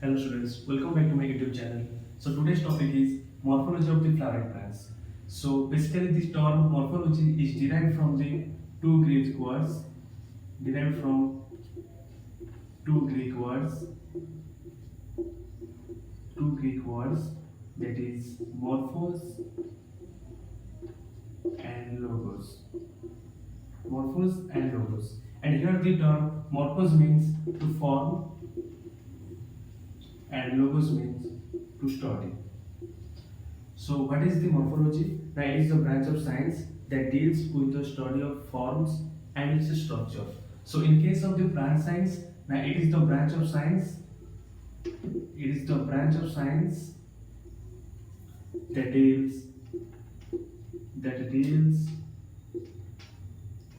Hello students, welcome back to my YouTube channel. So today's topic is morphology of the flowering plants. So basically this term morphology is derived from the two Greek words, derived from two Greek words, two Greek words that is morphos and logos. Morphos and logos. And here the term morphos means to form and logos means to study. So what is the morphology? Now it is a branch of science that deals with the study of forms and its structure. So in case of the plant science, now it is the branch of science, that deals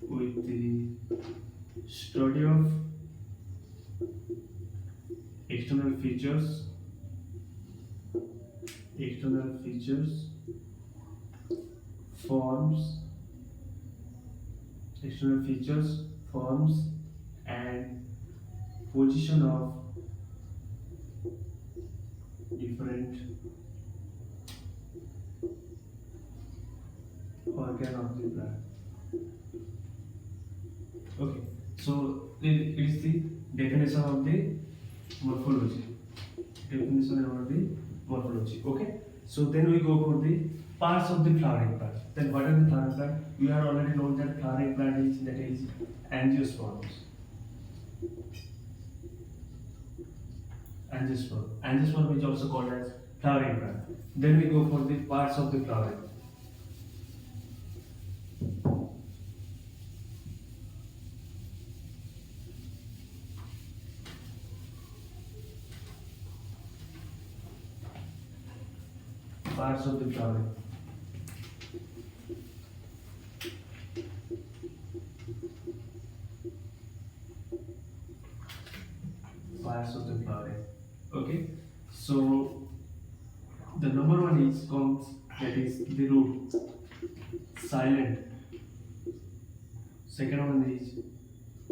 with the study of external features, forms, forms and position of different organ of the plant. Okay, so it is the definition of the morphology. Okay, so then we go for the parts of the flowering plant. Then what are the flowering plant? We are already known that flowering plant is angiosperms. Angiosperm is also called as flowering plant. Then we go for the parts of the flowering. Parts of the flowering. Parts of the flowering. Okay, so the number one is comes, that is the root, silent. Second one is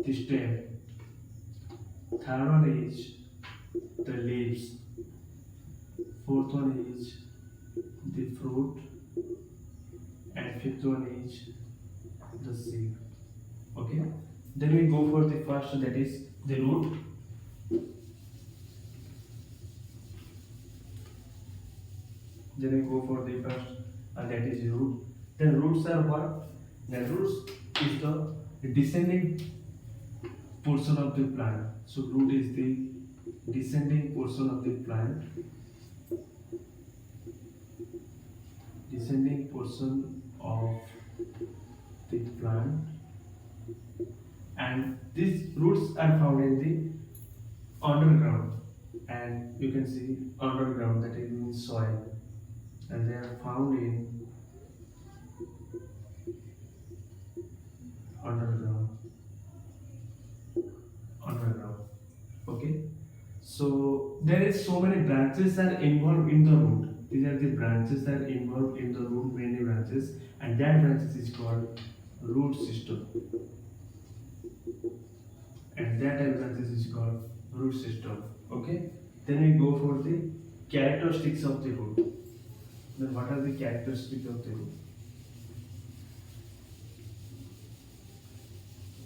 the stem. Third one is the leaves. Fourth one is the fruit, and fifth one is the seed. Okay, then we go for the first, that is the root. Then we go for the first, that is root. Then roots are what? The roots is the descending portion of the plant. So root is the descending portion of the plant. Descending portion of the plant, and these roots are found in the underground, and you can see underground, that is in soil, and they are found in underground. Okay, so there is so many branches are involved in the root. These are the branches that are involved in the root, many branches, and that branches is called root system. And that branches is called root system. Okay, then we go for the characteristics of the root. Then what are the characteristics of the root?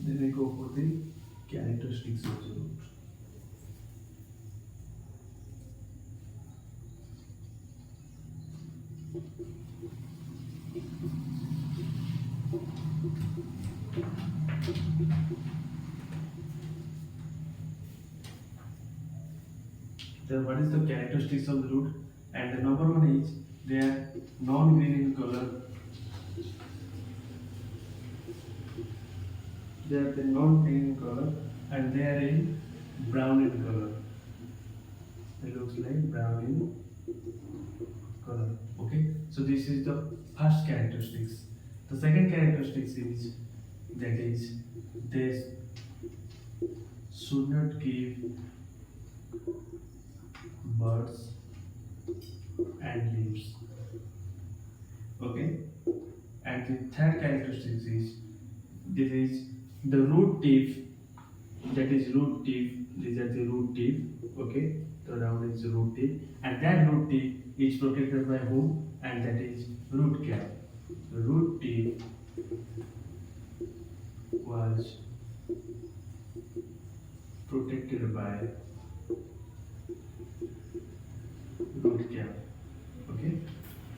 Then we go for the characteristics of the root. Then what is the characteristics of the root? And the number one is they are non-green in color. They are the non-green in color, and they are in brown in color. It looks like brown in color. Okay, so this is the first characteristics. The second characteristics is that is they should not give buds and leaves. Okay, and the third characteristic is this is the root tip, that is root tip. These are the root tip Okay, the round is root tip, and that root tip is protected by whom? And that is root cap. The root tip was protected by root cap. Okay,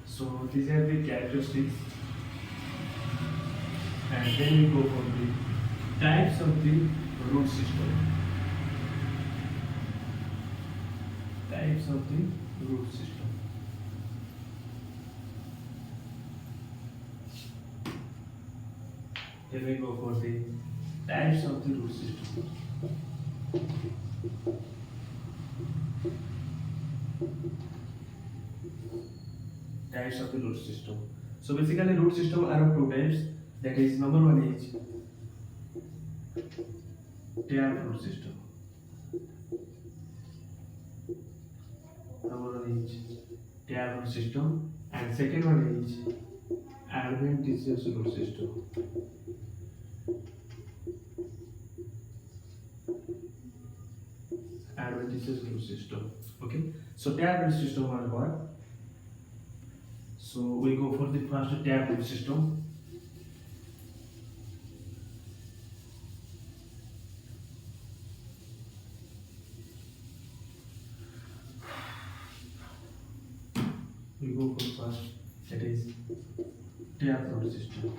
so these are the characteristics, and then we go for the types of the root system. Types of the root system. Then we go for the types of the root system. Types of the root system. So basically root system are of two types. That is number one is tap root system. Number one is tap root system, and second one is adventitious root system. Adventitious root system. Okay. So tap root system are what? So we go for the first tap root system. We go for first, that is tap root system.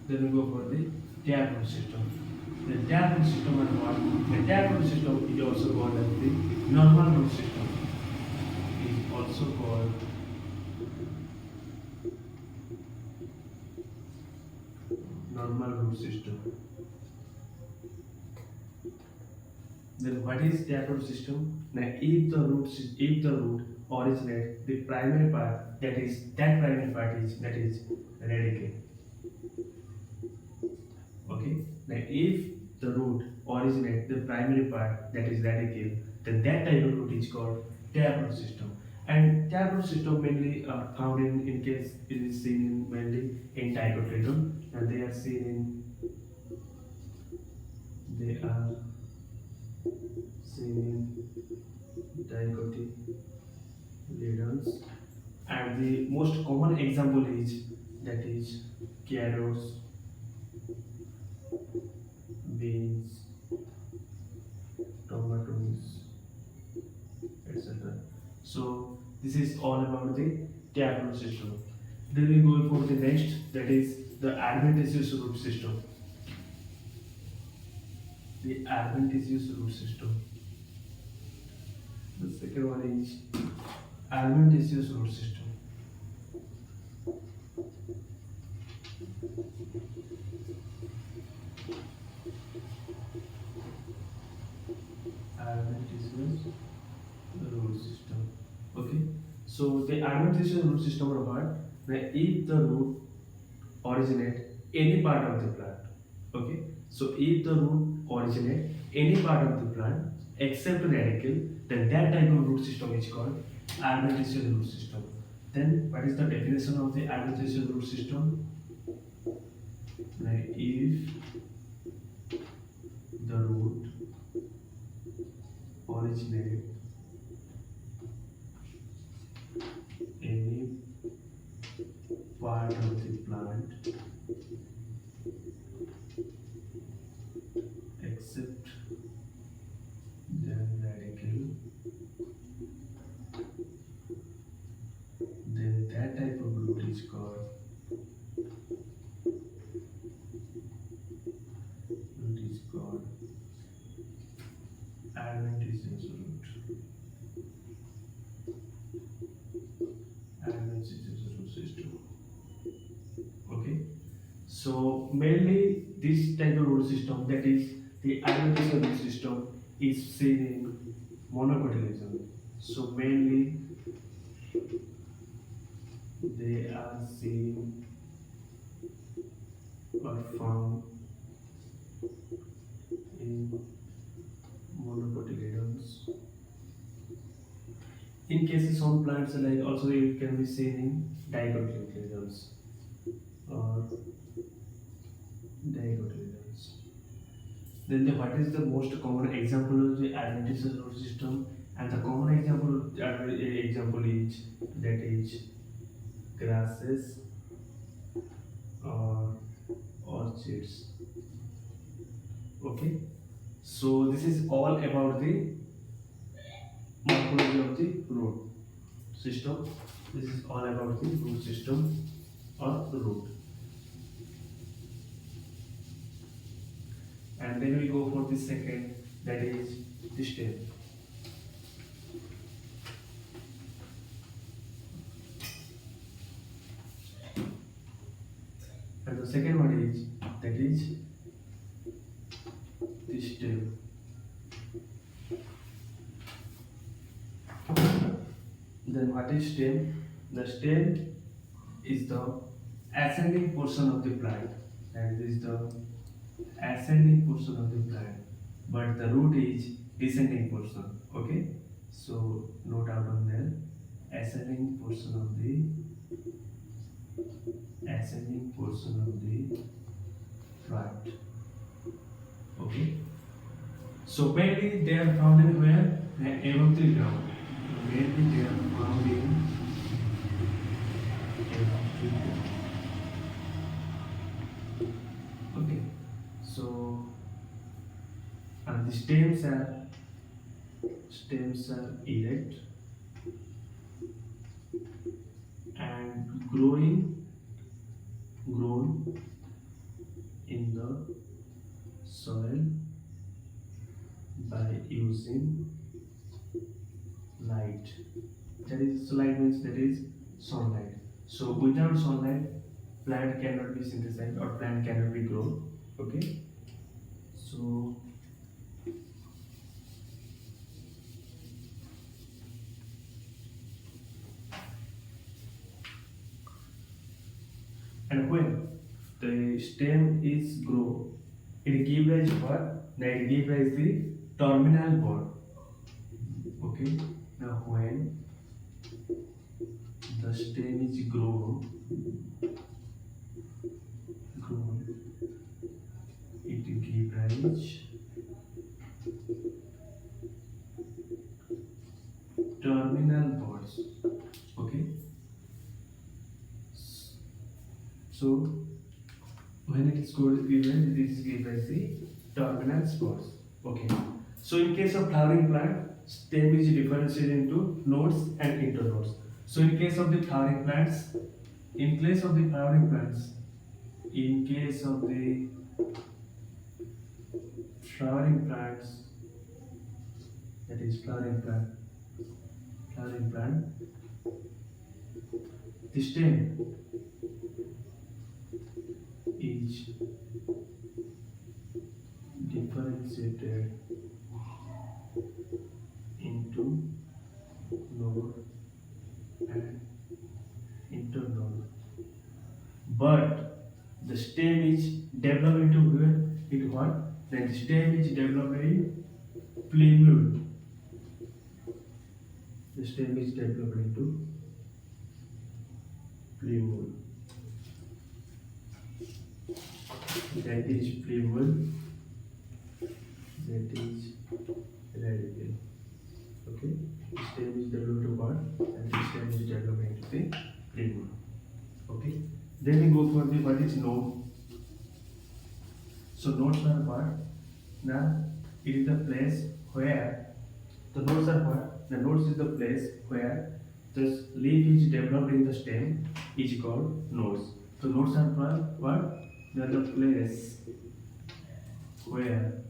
Then we go for the tap root system. The tap root system are what? The tap root system is also called as the normal root system. Is also called normal root system. Then what is tap root system? Now if the root originates the primary part, that primary part is radical. Okay. Now if the root originates the primary part, that is radical, then that type of root is called taproot system. And taproot system mainly found in case it is seen in mainly in dicotyledon, and they are seen in dicotyledons, and the most common example is that is carrots, beans, tomatoes, etc. So this is all about the taproot system. Then we go for the next, that is the adventitious root system. The adventitious root system. The second one is adventitious root system. Adventitious root system. Okay. So the adventitious root system are what? Where if the root originate any part of the plant. Okay. So if the root originate any part of the plant except radicle, then that type of root system is called adventitious root system. Then what is the definition of the adventitious root system? Like if the root originate any part of the plant except the radicle, then that type of root is called adventitious root. Adventitious root system. Okay. So mainly this type of root system, that is the adventitious root system, is seen in monocotyledon. So mainly they are seen or found in monocotyledons. In cases some plants like also it can be seen in dicotyledons or Then what is the most common example of the Adventitious root system? And the common example is that is grasses or orchids. Okay, so this is all about the morphology of the root system. This is all about the root system or root. And then we go for the second, that is the stem. And the second one is that is the stem. Then what is stem? The stem is the ascending portion of the plant, and this is the ascending portion of the plant, but the root is descending portion. Okay, so note out on there, ascending portion of the plant. Okay, so mainly they are found in where? Above the ground. Mainly they are found in above the ground. Okay, so and the stems are erect and grown in the soil by using light. That is, light means that is sunlight. So without sunlight, plant cannot be synthesized or plant cannot be grown. Okay, so and when the stem is grow, it gives rise what? Now it gives rise the terminal bud. Okay, now when the stem is grown, it gives rise terminal buds. Okay, so when it is given, this is given as the terminal spores. Okay, so in case of flowering plant, stem is differentiated into nodes and internodes. So in case of the flowering plants, in case of the flowering plants, that is flowering plant, the stem is differentiated into node and internode, but the stem is developed into where? Into what? Then the stem is developed in plumule. The stem is developed into plumule. That is plumule. That is radicle. Okay, the stem is developed into what? And the stem is developed into the plumule. Okay, then we go for the what is node. So nodes are what? Now it is the place where the nodes are what? The nodes is the place where the leaf is developed in the stem is called nodes. So nodes are what? They are the place where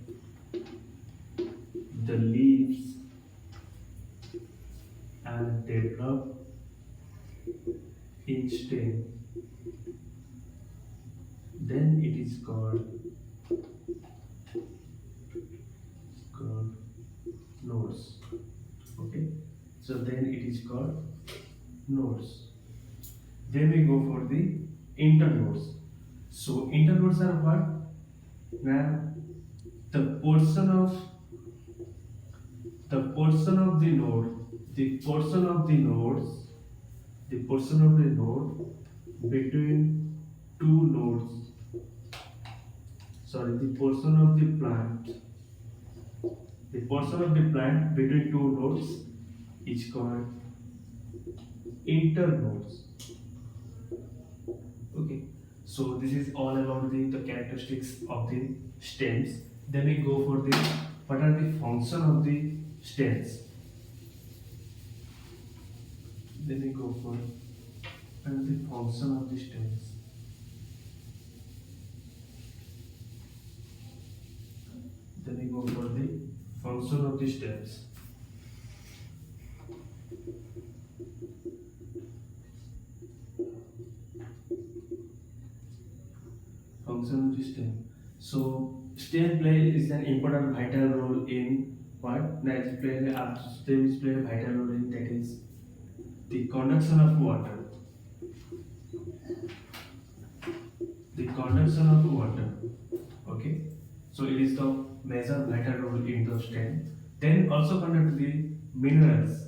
the leaves are developed in stem. Then it is called nodes. Okay, so then it is called nodes. Then we go for the internodes. So internodes are what? Now the portion of the node between two nodes. sorry, the portion of the plant between two nodes is called internodes. Okay, so this is all about the characteristics of the stems. Then we go for the what are the function of the stems. Then we go for what are the function of the stems. Then we go for the function of the stems. Function of the stem. So stem play is an important vital role in what? Stem is play a vital role in, that is the conduction of water. The conduction of water. Okay. So it is the major vital role in the stem. Then also conduct the minerals.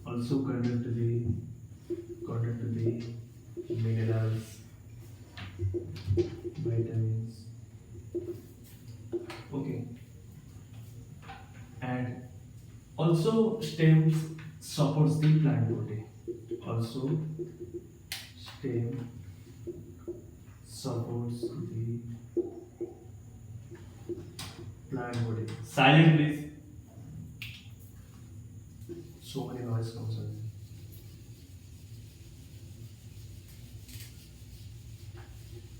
Also conduct the minerals, vitamins. Okay. And also stems supports the plant body. Also stem supports the plant body. Silent please. So many noise comes in.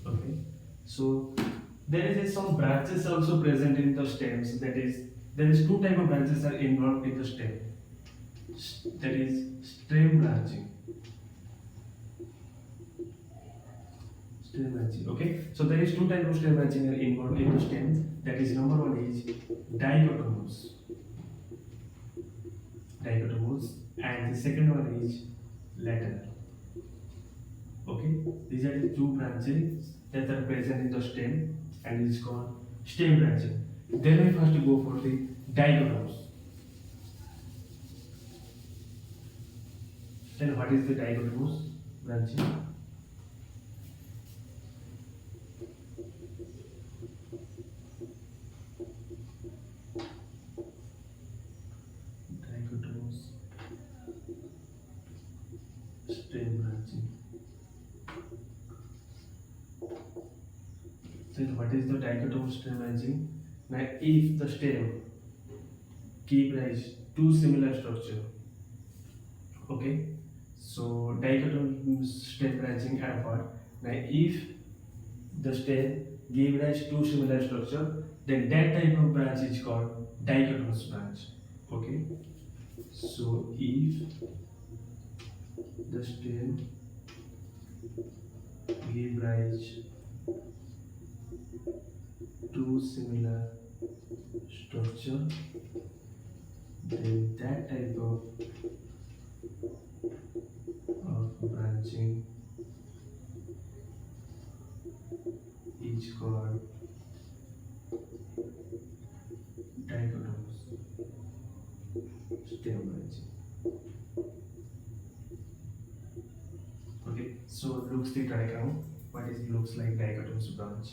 Okay. So there is some branches also present in the stems. That is, there is two type of branches are involved in the stem. That is stem branching. Stem branching. Okay. So there is two type of stem branching are involved in the stems. That is number one is dichotomous. Dichotomous, and the second one is lateral. Okay. These are the two branches that are present in the stem, and it is called stem branching. Then we first go for the dichotomous. Then what is the dichotomous branching? Dichotomous stem branching. Then what is the dichotomous stem branching? Now if the stem give rise to similar structure, okay, so dichotomous stem branching are what? Now if the stem give rise to similar structure, then that type of branch is called dichotomous branch. Okay, so if the stem give rise to similar structure, then that type of branching is called dichotomous stem branching. Okay, so looks the diagram. What is looks like dichotomous branch?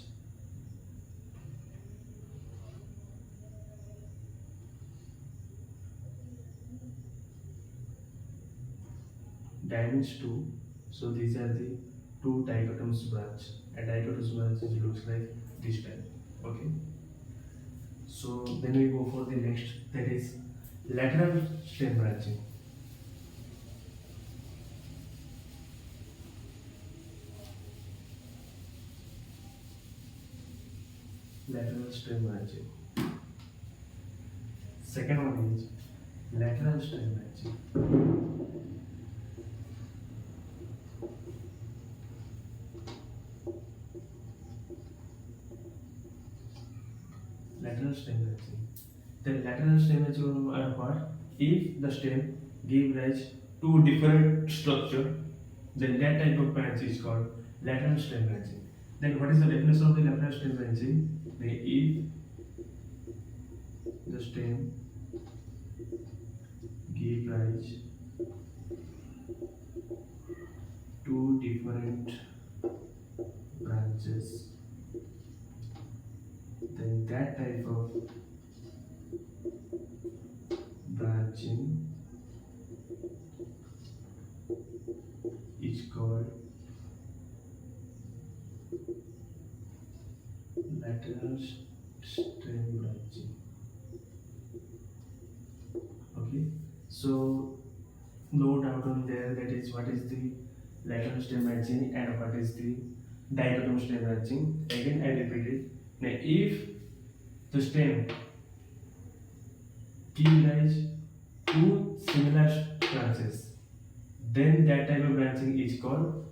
Diamonds 2. So these are the two dichotomous branch. A dichotomous branch looks like this type. Okay. So then we go for the next, that is lateral stem branching. Lateral stem branching. Second one is lateral stem branching. Lateral stem branching. The lateral stem branching are what? If the stem give rise to different structure, then that type of branch is called lateral stem branching. Then what is the definition of the lateral stem branching? If the stem give rise to different branches, that type of branching is called lateral stem branching. Okay, so no doubt on there, that is what is the lateral stem branching and what is the dichotomous stem branching. Again I repeat it. Now if the stem give rise to similar branches, then that type of branching is called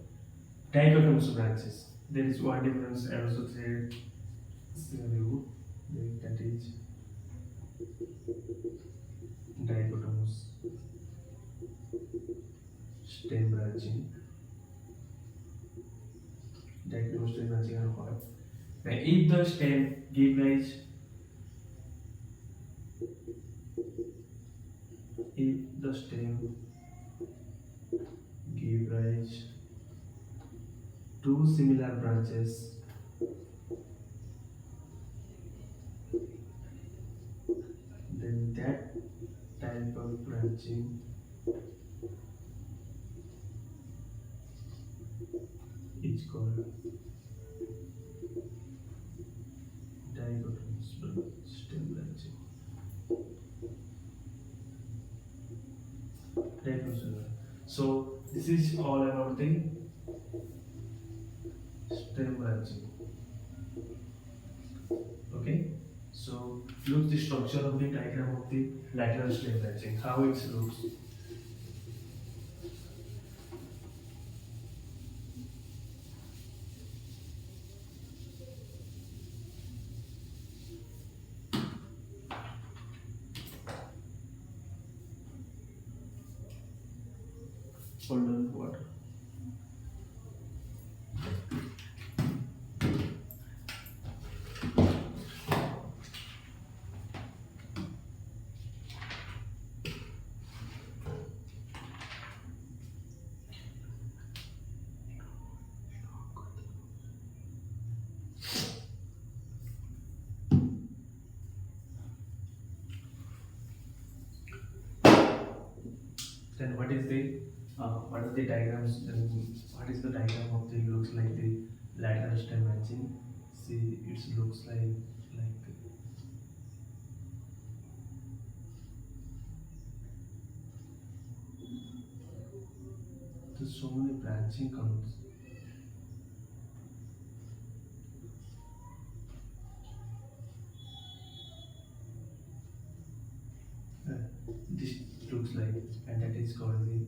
dichotomous branches. There is one difference I also said, that is dichotomous stem branching. Dichotomous stem branching are what? Now if the stem give rise, if the stem give rise to similar branches, then that type of branching is called dichotomous stem branching. Dichotomous stem branching. So this is all about the stem branching. Okay, so look the structure of the diagram of the lateral stem branching, how it looks. Hold on, water. Then what is the diagrams? Then what is the diagram of the looks like the lateral stem branching? See, it looks like there's so many branching comes. This looks like, and that is called the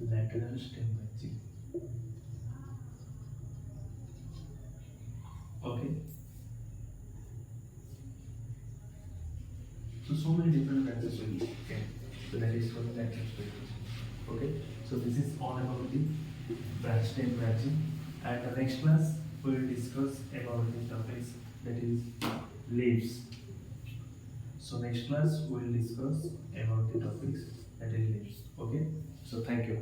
lateral stem branching. Okay. So many different branches will be. Okay. So that is called lateral stem branching. Okay. So this is all about the branch stem branching. And the next class we will discuss about the topics, that is leaves. So next class we will discuss about the topics, that is leaves. Okay. So thank you.